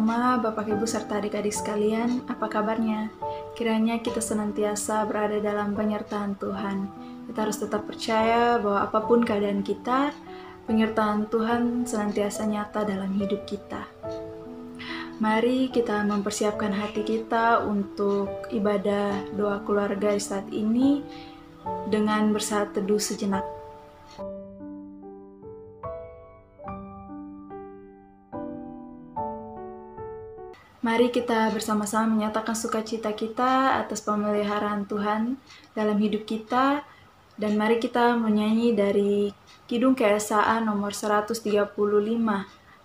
Oma, Bapak Ibu serta adik-adik sekalian, apa kabarnya? Kiranya kita senantiasa berada dalam penyertaan Tuhan. Kita harus tetap percaya bahwa apapun keadaan kita, penyertaan Tuhan senantiasa nyata dalam hidup kita. Mari kita mempersiapkan hati kita untuk ibadah doa keluarga di saat ini dengan bersaat teduh sejenak. Mari kita bersama-sama menyatakan sukacita kita atas pemeliharaan Tuhan dalam hidup kita, dan mari kita menyanyi dari Kidung Keesaan nomor 135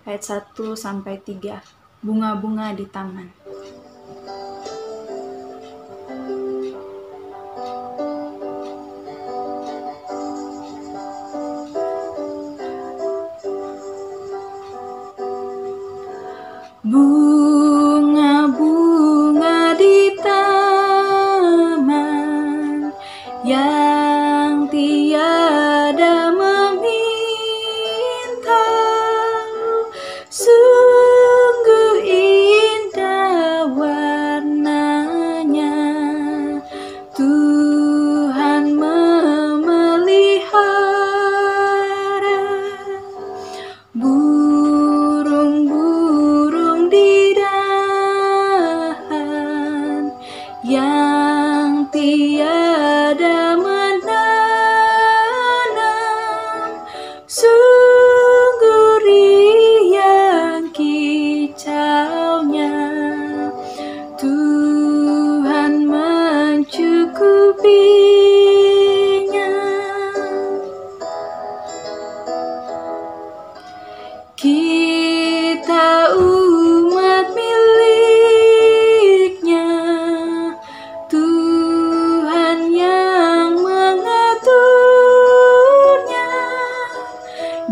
ayat 1-3, Bunga-bunga di taman. Bunga-bunga di taman yang tiada meminta, sungguh indah warnanya. Tuhan memelihara burung-burung di dahan yang tiada menanam, sungguh riang kicaunya. Tuhan mencukupinya. Kita umat miliknya, Tuhan yang mengaturnya.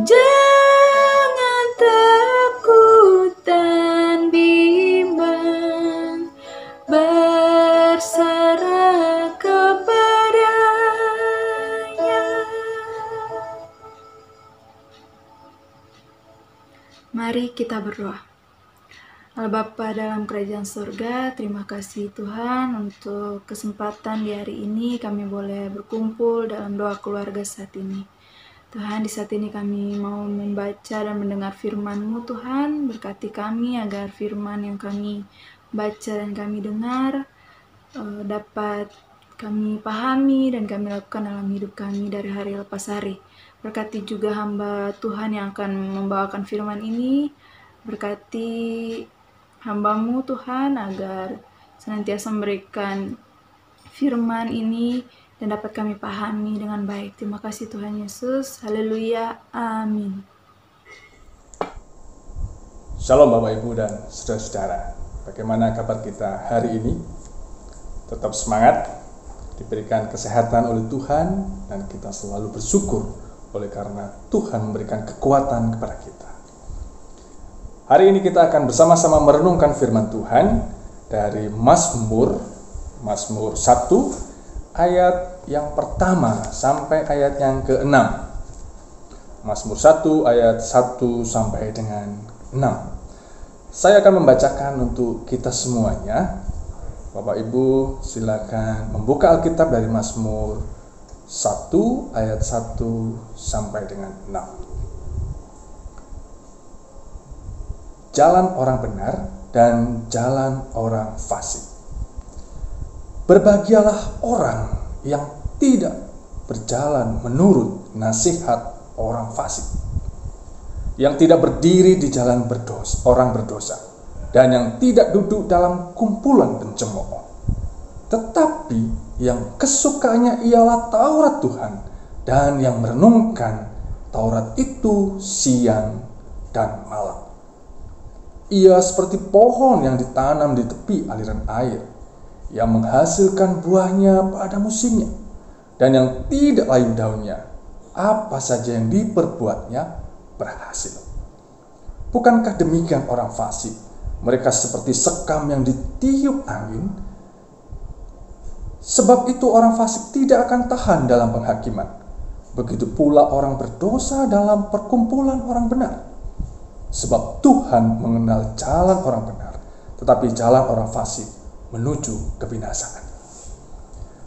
Jangan takut dan bimbang, berserah kepadanya. Mari kita berdoa. Allah Bapa dalam kerajaan surga, terima kasih Tuhan untuk kesempatan di hari ini kami boleh berkumpul dalam doa keluarga saat ini. Tuhan, di saat ini kami mau membaca dan mendengar firman-Mu Tuhan. Berkati kami agar firman yang kami baca dan kami dengar dapat kami pahami dan kami lakukan dalam hidup kami dari hari lepas hari. Berkati juga hamba Tuhan yang akan membawakan firman ini. Berkati hamba-Mu Tuhan agar senantiasa memberikan firman ini dan dapat kami pahami dengan baik. Terima kasih Tuhan Yesus. Haleluya. Amin. Shalom Bapak Ibu dan saudara-saudara. Bagaimana kabar kita hari ini? Tetap semangat, diberikan kesehatan oleh Tuhan, dan kita selalu bersyukur oleh karena Tuhan memberikan kekuatan kepada kita. Hari ini kita akan bersama-sama merenungkan firman Tuhan dari Mazmur 1 ayat yang pertama sampai ayat yang ke-6. Mazmur 1 ayat 1 sampai dengan 6. Saya akan membacakan untuk kita semuanya. Bapak Ibu silakan membuka Alkitab dari Mazmur 1 ayat 1 sampai dengan 6. Jalan orang benar dan jalan orang fasik. Berbahagialah orang yang tidak berjalan menurut nasihat orang fasik, yang tidak berdiri di jalan orang berdosa, dan yang tidak duduk dalam kumpulan pencemooh. Tetapi yang kesukaannya ialah Taurat Tuhan, dan yang merenungkan Taurat itu siang dan malam. Ia seperti pohon yang ditanam di tepi aliran air, yang menghasilkan buahnya pada musimnya, dan yang tidak layu daunnya. Apa saja yang diperbuatnya berhasil. Bukankah demikian orang fasik? Mereka seperti sekam yang ditiup angin. Sebab itu orang fasik tidak akan tahan dalam penghakiman. Begitu pula orang berdosa dalam perkumpulan orang benar. Sebab Tuhan mengenal jalan orang benar, tetapi jalan orang fasik menuju kebinasaan.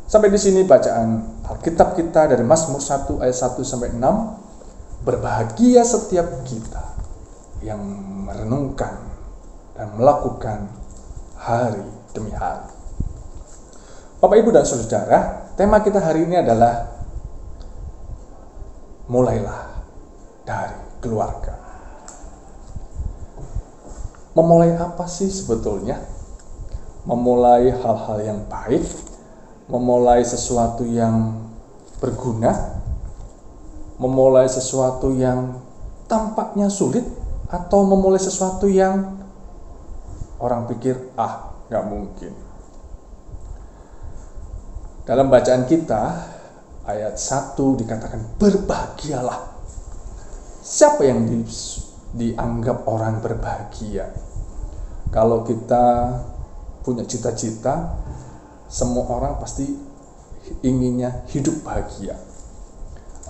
Sampai di sini bacaan Alkitab kita dari Mazmur 1 ayat 1 sampai 6. Berbahagia setiap kita yang merenungkan dan melakukan hari demi hari. Bapak, Ibu, dan Saudara, tema kita hari ini adalah mulailah dari keluarga. Memulai apa sih sebetulnya? Memulai hal-hal yang baik, memulai sesuatu yang berguna, memulai sesuatu yang tampaknya sulit, atau memulai sesuatu yang orang pikir, gak mungkin. Dalam bacaan kita, ayat 1 dikatakan berbahagialah. Siapa yang dianggap orang berbahagia? Kalau kita punya cita-cita, semua orang pasti inginnya hidup bahagia.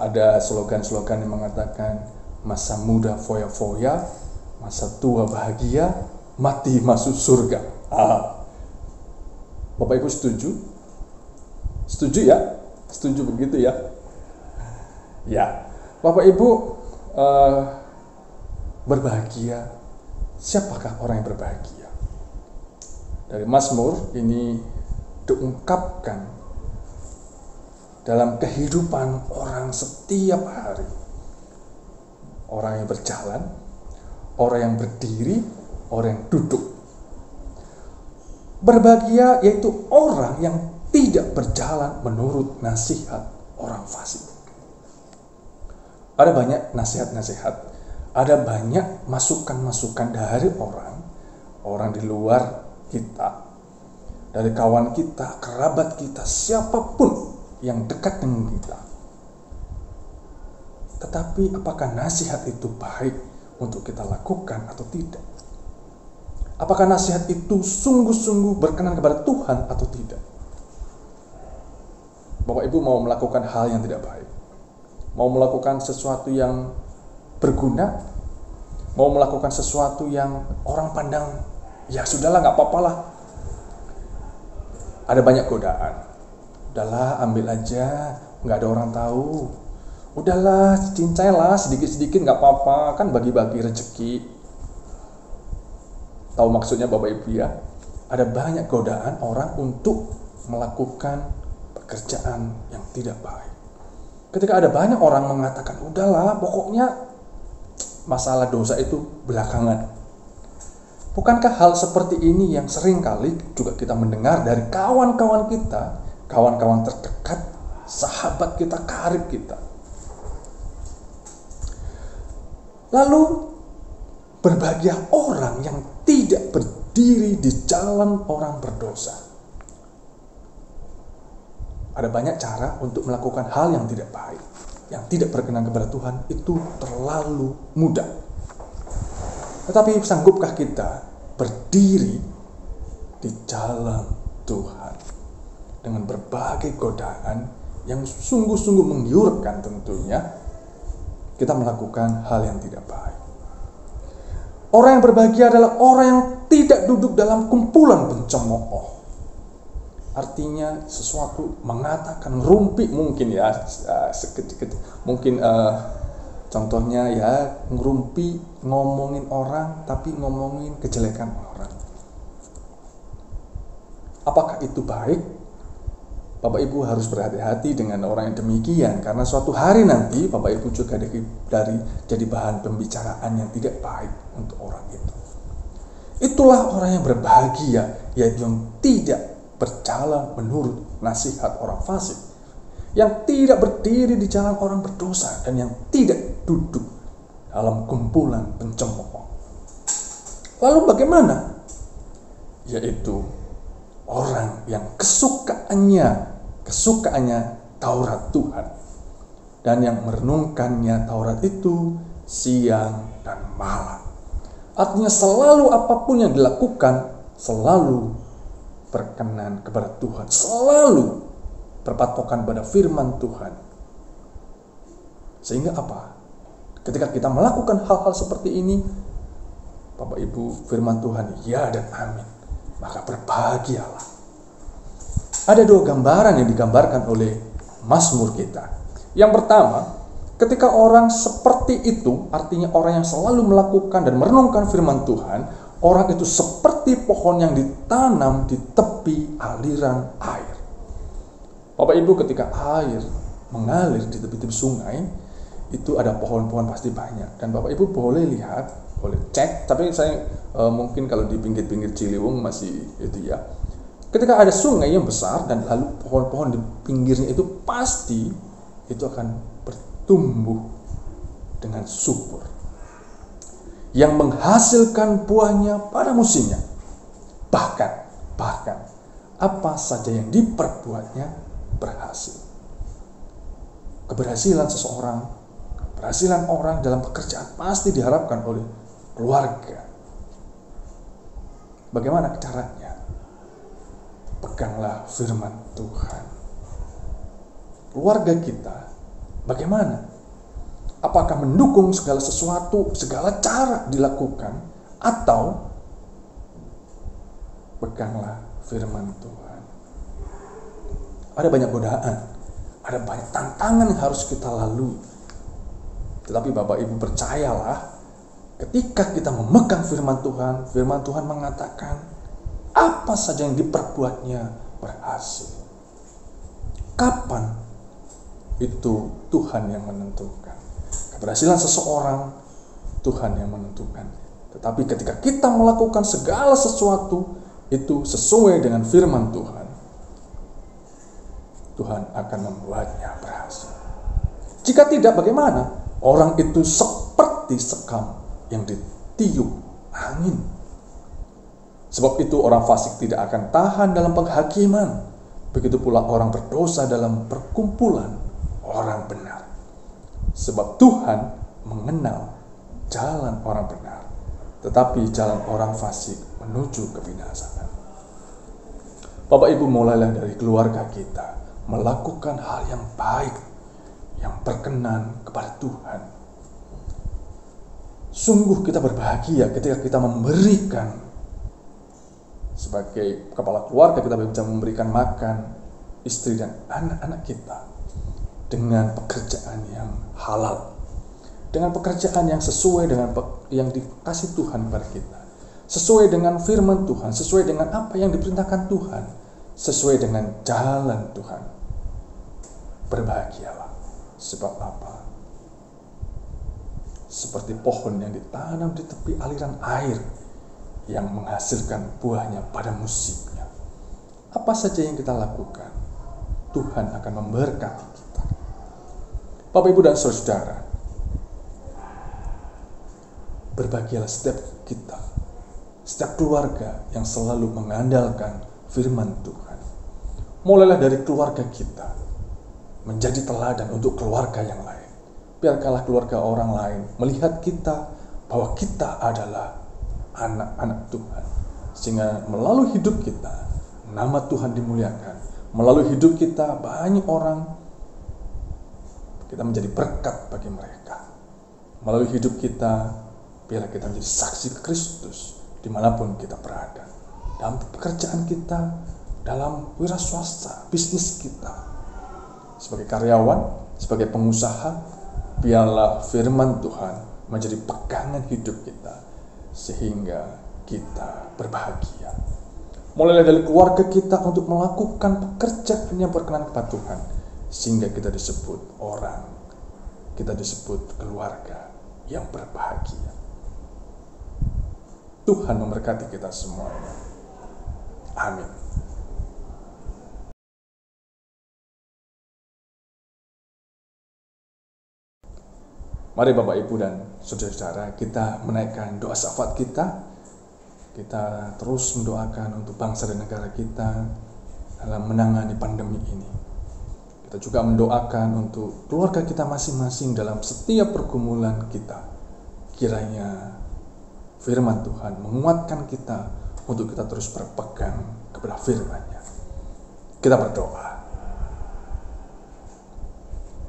Ada slogan-slogan yang mengatakan masa muda foya-foya, masa tua bahagia, mati masuk surga. Bapak Ibu setuju? Setuju ya? Setuju begitu ya? Ya, Bapak Ibu, berbahagia. Siapakah orang yang berbahagia? Dari Mazmur ini diungkapkan dalam kehidupan orang setiap hari. Orang yang berjalan, orang yang berdiri, orang yang duduk. Berbahagia yaitu orang yang tidak berjalan menurut nasihat orang fasik. Ada banyak nasihat-nasihat, ada banyak masukan-masukan dari orang di luar kita, dari kawan kita, kerabat kita, siapapun yang dekat dengan kita. Tetapi apakah nasihat itu baik untuk kita lakukan atau tidak? Apakah nasihat itu sungguh-sungguh berkenan kepada Tuhan atau tidak? Bapak Ibu mau melakukan hal yang tidak baik, mau melakukan sesuatu yang berguna, mau melakukan sesuatu yang orang pandang, ya sudahlah, gak apa-apa lah. Ada banyak godaan. Udahlah, ambil aja, gak ada orang tahu. Udahlah, cincailah sedikit-sedikit, gak apa-apa, kan bagi-bagi rezeki. Tahu maksudnya Bapak Ibu ya? Ada banyak godaan orang untuk melakukan pekerjaan yang tidak baik. Ketika ada banyak orang mengatakan, udahlah, pokoknya masalah dosa itu belakangan. Bukankah hal seperti ini yang sering kali juga kita mendengar dari kawan-kawan kita, kawan-kawan terdekat, sahabat kita, karib kita. Lalu berbahagia orang yang tidak berdiri di jalan orang berdosa. Ada banyak cara untuk melakukan hal yang tidak baik, yang tidak berkenan kepada Tuhan, itu terlalu mudah. Tetapi sanggupkah kita berdiri di jalan Tuhan dengan berbagai godaan yang sungguh-sungguh menggiurkan? Tentunya kita melakukan hal yang tidak baik. Orang yang berbahagia adalah orang yang tidak duduk dalam kumpulan pencemooh. Artinya sesuatu mengatakan rumpi mungkin ya, mungkin contohnya ya, ngerumpi, ngomongin orang tapi ngomongin kejelekan orang. Apakah itu baik? Bapak Ibu harus berhati-hati dengan orang yang demikian, karena suatu hari nanti Bapak Ibu juga jadi bahan pembicaraan yang tidak baik untuk orang itu. Itulah orang yang berbahagia, yaitu yang tidak berjalan menurut nasihat orang fasik, yang tidak berdiri di jalan orang berdosa, dan yang tidak duduk dalam kumpulan pencemooh. Lalu bagaimana? Yaitu orang yang kesukaannya Taurat Tuhan, dan yang merenungkannya Taurat itu siang dan malam. Artinya selalu apapun yang dilakukan selalu berkenan kepada Tuhan, selalu berpatokan pada firman Tuhan. Sehingga apa? Ketika kita melakukan hal-hal seperti ini, Bapak Ibu, firman Tuhan ya dan amin, maka berbahagialah. Ada dua gambaran yang digambarkan oleh Mazmur kita. Yang pertama, ketika orang seperti itu, artinya orang yang selalu melakukan dan merenungkan firman Tuhan, orang itu seperti pohon yang ditanam di tepi aliran air. Bapak Ibu, ketika air mengalir di tepi-tepi sungai, itu ada pohon-pohon pasti banyak. Dan Bapak Ibu boleh lihat, boleh cek, tapi saya mungkin kalau di pinggir-pinggir Ciliwung masih itu ya. Ketika ada sungai yang besar dan lalu pohon-pohon di pinggirnya itu pasti itu akan bertumbuh dengan subur, yang menghasilkan buahnya pada musimnya. Bahkan apa saja yang diperbuatnya berhasil. Keberhasilan seseorang, keberhasilan orang dalam pekerjaan pasti diharapkan oleh keluarga. Bagaimana caranya? Peganglah firman Tuhan. Keluarga kita bagaimana? Apakah mendukung segala sesuatu, segala cara dilakukan, atau peganglah firman Tuhan? Ada banyak godaan, ada banyak tantangan yang harus kita lalui. Tetapi Bapak Ibu percayalah, ketika kita memegang firman Tuhan mengatakan apa saja yang diperbuatnya berhasil. Kapan? Itu Tuhan yang menentukan. Keberhasilan seseorang, Tuhan yang menentukan. Tetapi ketika kita melakukan segala sesuatu itu sesuai dengan firman Tuhan, Tuhan akan membuatnya berhasil. Jika tidak, bagaimana? Orang itu seperti sekam yang ditiup angin. Sebab itu orang fasik tidak akan tahan dalam penghakiman. Begitu pula orang berdosa dalam perkumpulan orang benar. Sebab Tuhan mengenal jalan orang benar, tetapi jalan orang fasik menuju kebinasaan. Bapak Ibu, mulailah dari keluarga kita melakukan hal yang baik, yang berkenan kepada Tuhan. Sungguh kita berbahagia ketika kita memberikan. Sebagai kepala keluarga kita bisa memberikan makan istri dan anak-anak kita dengan pekerjaan yang halal, dengan pekerjaan yang sesuai dengan yang dikasih Tuhan kepada kita, sesuai dengan firman Tuhan, sesuai dengan apa yang diperintahkan Tuhan, sesuai dengan jalan Tuhan. Berbahagialah. Sebab apa? Seperti pohon yang ditanam di tepi aliran air, yang menghasilkan buahnya pada musimnya. Apa saja yang kita lakukan, Tuhan akan memberkati kita. Bapak, Ibu, dan Saudara, berbahagialah setiap kita, setiap keluarga yang selalu mengandalkan firman Tuhan. Mulailah dari keluarga kita, menjadi teladan untuk keluarga yang lain. Biarkanlah keluarga orang lain melihat kita bahwa kita adalah anak-anak Tuhan, sehingga melalui hidup kita nama Tuhan dimuliakan. Melalui hidup kita banyak orang, kita menjadi berkat bagi mereka. Melalui hidup kita, biarlah kita menjadi saksi Kristus dimanapun kita berada, dalam pekerjaan kita, dalam wira swasta, bisnis kita, sebagai karyawan, sebagai pengusaha. Biarlah firman Tuhan menjadi pegangan hidup kita, sehingga kita berbahagia. Mulailah dari keluarga kita untuk melakukan pekerjaan yang berkenan kepada Tuhan, sehingga kita disebut orang, kita disebut keluarga yang berbahagia. Tuhan memberkati kita semuanya. Amin. Mari Bapak, Ibu, dan saudara-saudara, kita menaikkan doa syafaat kita. Kita terus mendoakan untuk bangsa dan negara kita dalam menangani pandemi ini. Kita juga mendoakan untuk keluarga kita masing-masing dalam setiap pergumulan kita. Kiranya firman Tuhan menguatkan kita untuk kita terus berpegang kepada firman-Nya. Kita berdoa.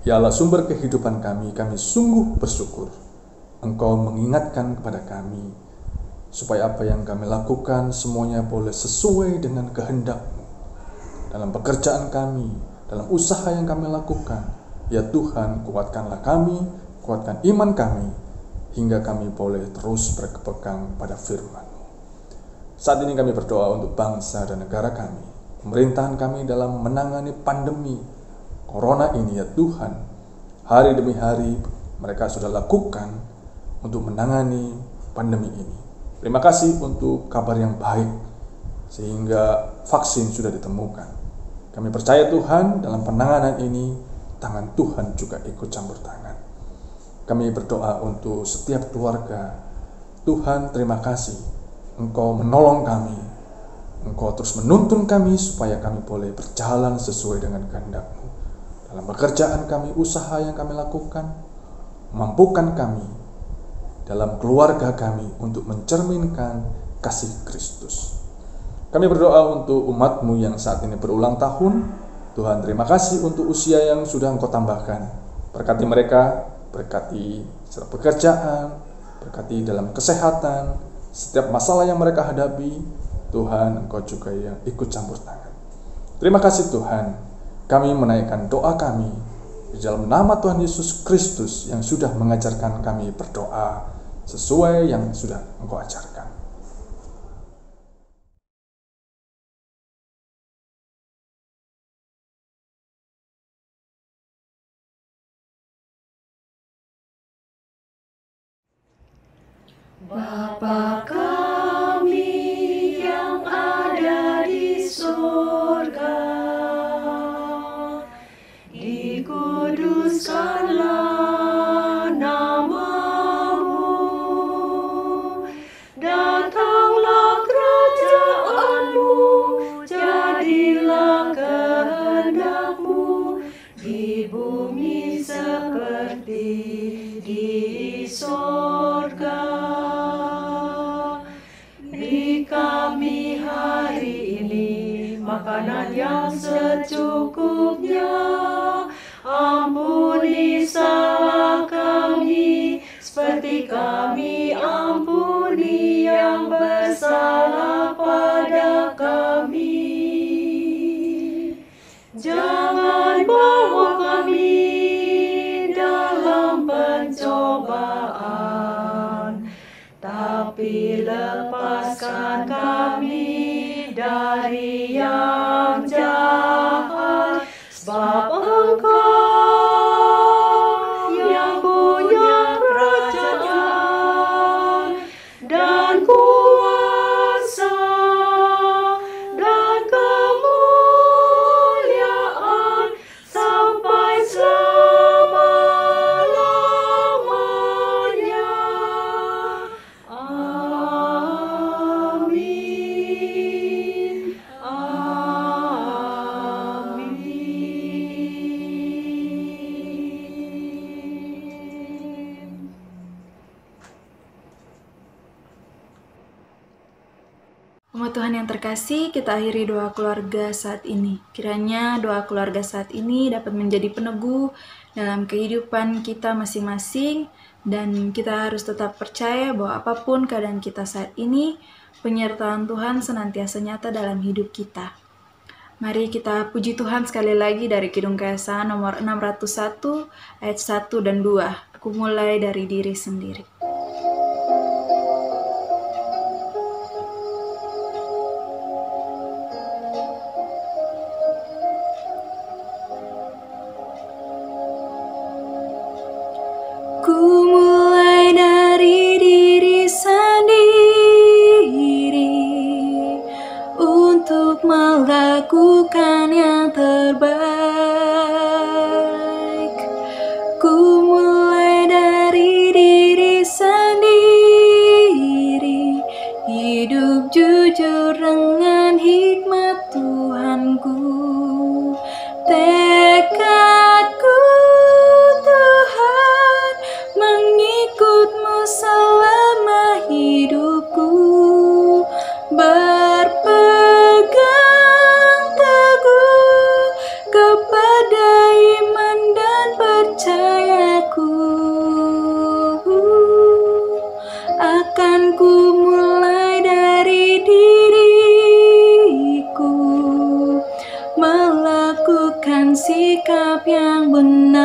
Ya Allah, sumber kehidupan kami sungguh bersyukur Engkau mengingatkan kepada kami supaya apa yang kami lakukan semuanya boleh sesuai dengan kehendak-Mu. Dalam pekerjaan kami, dalam usaha yang kami lakukan, ya Tuhan, kuatkanlah kami, kuatkan iman kami, hingga kami boleh terus berpegang pada firman-Mu. Saat ini kami berdoa untuk bangsa dan negara kami, pemerintahan kami dalam menangani pandemi Corona ini, ya Tuhan. Hari demi hari mereka sudah lakukan untuk menangani pandemi ini. Terima kasih untuk kabar yang baik, sehingga vaksin sudah ditemukan. Kami percaya Tuhan, dalam penanganan ini, tangan Tuhan juga ikut campur tangan. Kami berdoa untuk setiap keluarga. Tuhan, terima kasih, Engkau menolong kami, Engkau terus menuntun kami supaya kami boleh berjalan sesuai dengan kehendak-Mu. Dalam pekerjaan kami, usaha yang kami lakukan, mampukan kami dalam keluarga kami untuk mencerminkan kasih Kristus. Kami berdoa untuk umat-Mu yang saat ini berulang tahun. Tuhan, terima kasih untuk usia yang sudah Engkau tambahkan. Berkati mereka, berkati secara pekerjaan, berkati dalam kesehatan, setiap masalah yang mereka hadapi. Tuhan, Engkau juga yang ikut campur tangan. Terima kasih Tuhan. Kami menaikkan doa kami di dalam nama Tuhan Yesus Kristus yang sudah mengajarkan kami berdoa sesuai yang sudah Engkau ajarkan. Bapa kami yang ada di surga, dikuduskanlah nama-Mu, datanglah kerajaan-Mu, jadilah kehendak-Mu di bumi seperti di surga. Beri kami hari ini makanan yang secukupnya. Ampuni salah kami, seperti kami ampuni yang bersalah pada kami. Jangan bawa kami dalam pencobaan, tapi lepaskan kami dari yang jahat. Sebab Engkau yang punya kerajaan dan kuasa dan kemuliaan sampai selama-lamanya. Amin. Umat Tuhan yang terkasih, kita akhiri doa keluarga saat ini. Kiranya doa keluarga saat ini dapat menjadi peneguh dalam kehidupan kita masing-masing, dan kita harus tetap percaya bahwa apapun keadaan kita saat ini, penyertaan Tuhan senantiasa nyata dalam hidup kita. Mari kita puji Tuhan sekali lagi dari Kidung Keesaan nomor 601 ayat 1 dan 2. Aku mulai dari diri sendiri. Ku mulai dari diri sendiri untuk melakukan yang terbaik. Ku mulai dari diri sendiri, hidup jujur dengan hikmat Tuhanku. Tekadku Tuhan mengikut-Mu selama hidupku, berpegang teguh kepada sikap yang benar.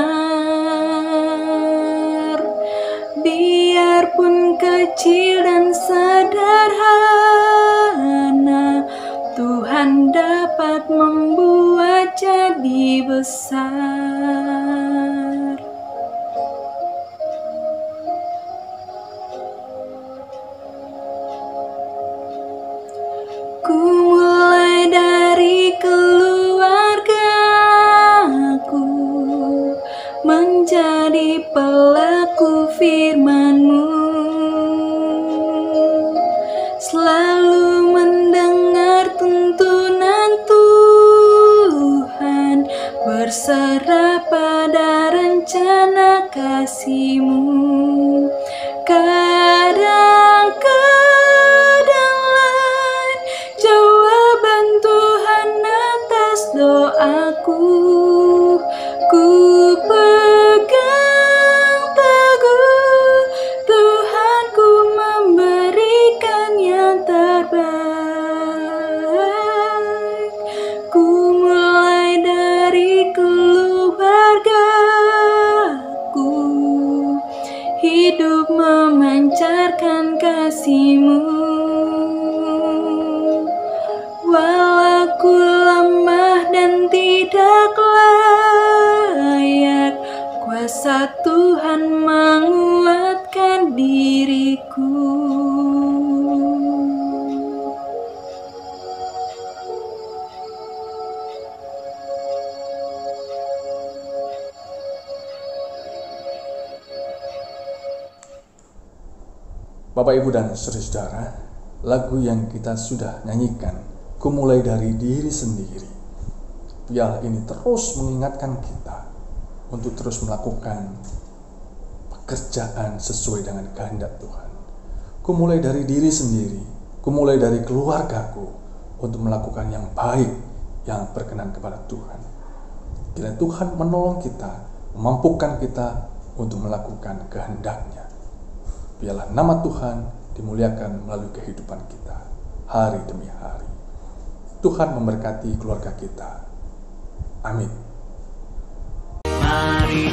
Biarpun kecil dan sederhana, Tuhan dapat membuat jadi besar. Ku mulai dari keluargaku, menjadi pelaku firman-Mu, selalu mendengar tuntunan Tuhan, berserah pada rencana kasih-Mu. Kadang-kadang jawaban Tuhan atas doaku, ku pegang teguh, Tuhan ku memberikan yang terbaik. Ku mulai dari keluargaku, hidup memancarkan kasih-Mu. Walau aku lemah dan tidak layak, kuasa Tuhan menguatkan diriku. Bapak, Ibu, dan saudara-saudara, lagu yang kita sudah nyanyikan, ku mulai dari diri sendiri. Biarlah ini terus mengingatkan kita untuk terus melakukan pekerjaan sesuai dengan kehendak Tuhan. Ku mulai dari diri sendiri, ku mulai dari keluargaku untuk melakukan yang baik, yang berkenan kepada Tuhan. Kiranya Tuhan menolong kita, memampukan kita untuk melakukan kehendak-Nya. Biarlah nama Tuhan dimuliakan melalui kehidupan kita hari demi hari. Tuhan memberkati keluarga kita. Amin. Mari